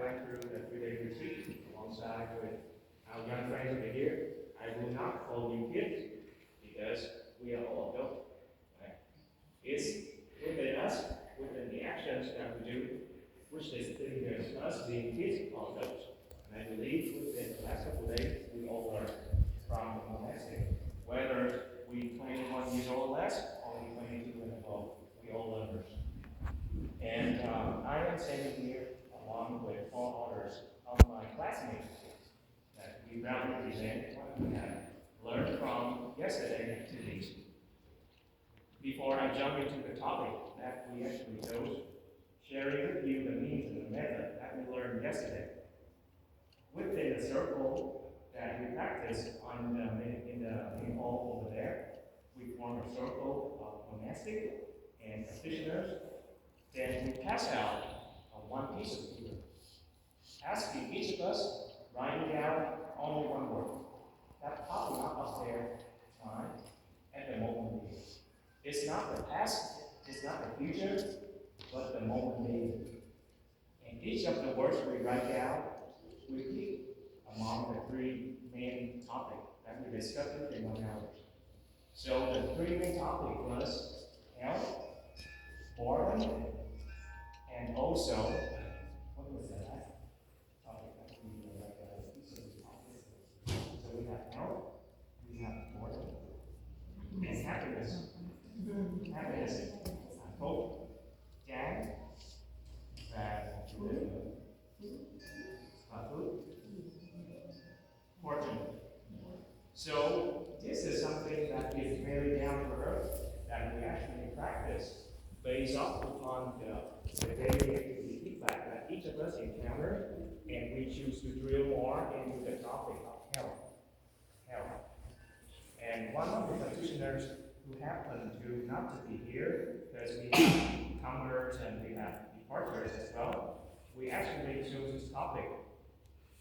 went through the 3-day retreat alongside with our young friends over here, I will not call you kids because we are all adults. Right? It's within us, within the actions that we do, which distinguishes us being kids or adults. And I believe within the last couple of days, we all learned from the Monastery. Whether we 21 years old or less, or we 22 and above, we all learners. And I am standing here along with 4 others of my classmates that we proudly present what we have learned from yesterday's activities. Before I jump into the topic that we actually chose, sharing with you the means and the method that we learned yesterday. Within the circle that we practice in the main hall over there, we form a circle of monastic and practitioners. Then we pass out one piece of paper, asking each of us writing down only one word. That's probably not up there time at the moment being. It's not the past, it's not the future, but the moment being. And each of the words we write down, we keep among the 3 main topics that we discussed in 1 hour. So the 3 main topics was health, boredom, and also, what was that last topic that we So we have health, we have boredom, and happiness. Happiness, hope, jam, và fortune. So this is something that is very down to earth that we actually practice based off upon the daily feedback that each of us encounter, and we choose to drill more into the topic of health. And one of the practitioners who happen to not to be here, because we have comers and we have departures as well, we actually chose this topic.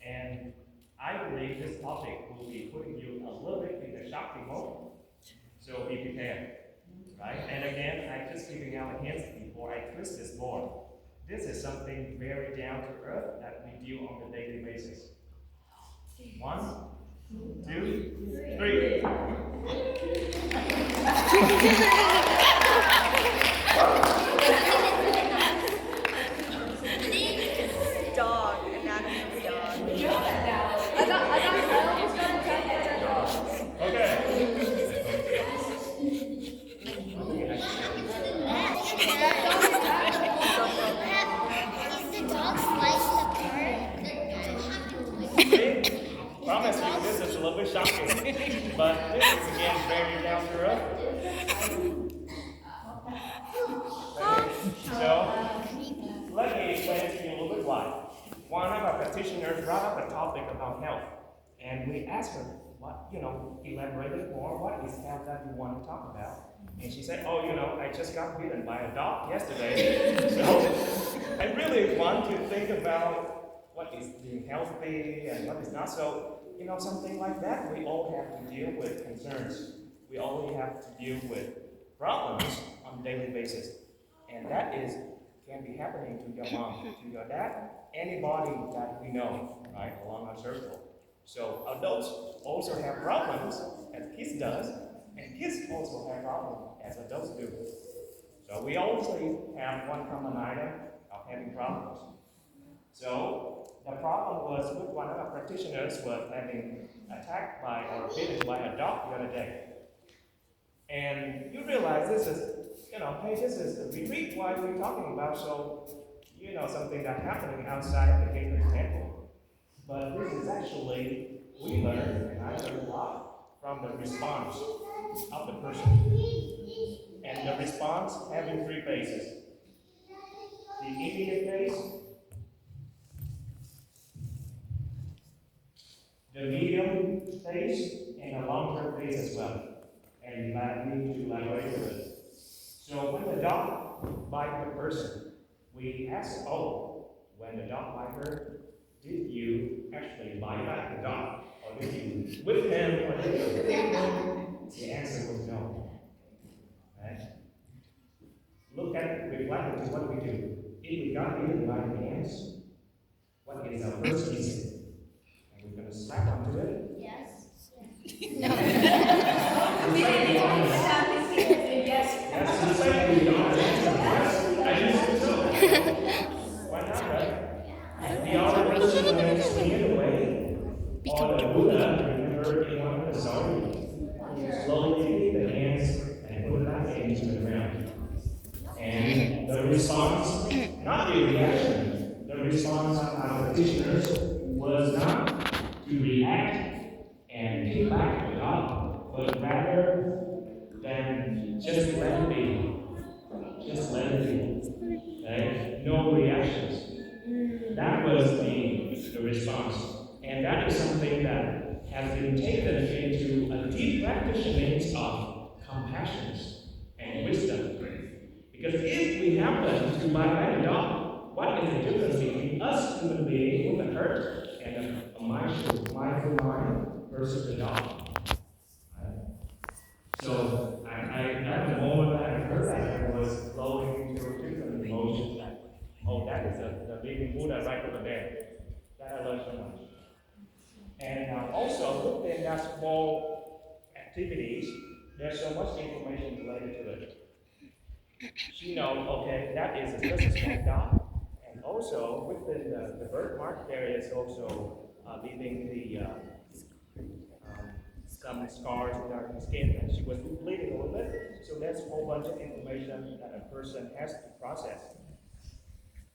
And I believe this topic will be putting you a little bit in the shocking mode. So be prepared. Right? And again, I'm just giving out hints before I twist this board. This is something very down to earth that we do on a daily basis. 1, 2, 3. Dog, anatomy of a dog. Okay. Promise you, this is a little bit shocking, but this is again very down to earth. So, let me explain to you a little bit why. One of our practitioners brought up a topic about health, and we asked her, elaborate more, what is health that you want to talk about? And she said, I just got bitten by a dog yesterday, so I really want to think about what is being healthy and what is not. So, something like that, we all have to deal with concerns. We all have to deal with problems on a daily basis. And that can be happening to your mom, to your dad, anybody that we know, right, along our circle. So adults also have problems, as kids does, and kids also have problems, as adults do. So we always have one common item of having problems. So the problem was with one of our practitioners was having attacked by or bitten by a dog the other day. And you realize this is, this is a retreat, what are we talking about? So, something that's happening outside the Gateway Temple. But this is actually, we learned, and I learned a lot, from the response of the person. And the response having 3 phases. The immediate phase, the medium phase, and the longer phase as well. And we need to elaborate a bit. So when the dog bites the person, we ask, when the dog bite her, did you actually bite back the dog? Or did you whip him? Or did you whip him? The answer was no. Right? Look at it, reflect into what we do. If we got bitten by the ants, what is a first instinct. And we're going to slap onto it. Yes. No. Yes, just like the honest answer. Yes, I used to know. Why not, right? The other person went swinging away. Or the Buddha, remember in one of the stories, slowly taking the hands and put that into the ground. And the response, not the reaction, the response of our practitioners was not to react and kick back the God, but rather than just let it be. Just let it be. Right? No reactions. That was the response. And that is something that has been taken into a deep practice of compassion and wisdom. Because if we happen to buy that dog, what is the difference between us human beings with a hurt and a mindful mind versus the dog? So at the moment that I heard that, I was flowing into different emotions. Oh, that is the living Buddha right over there. That I love so much. And also within that small activities, there's so much information related to it. She knows, okay, that is just a small dot. And also within the birthmark, there is also leaving the some scars on her skin, and she was bleeding a little bit. So that's a whole bunch of information that a person has to process.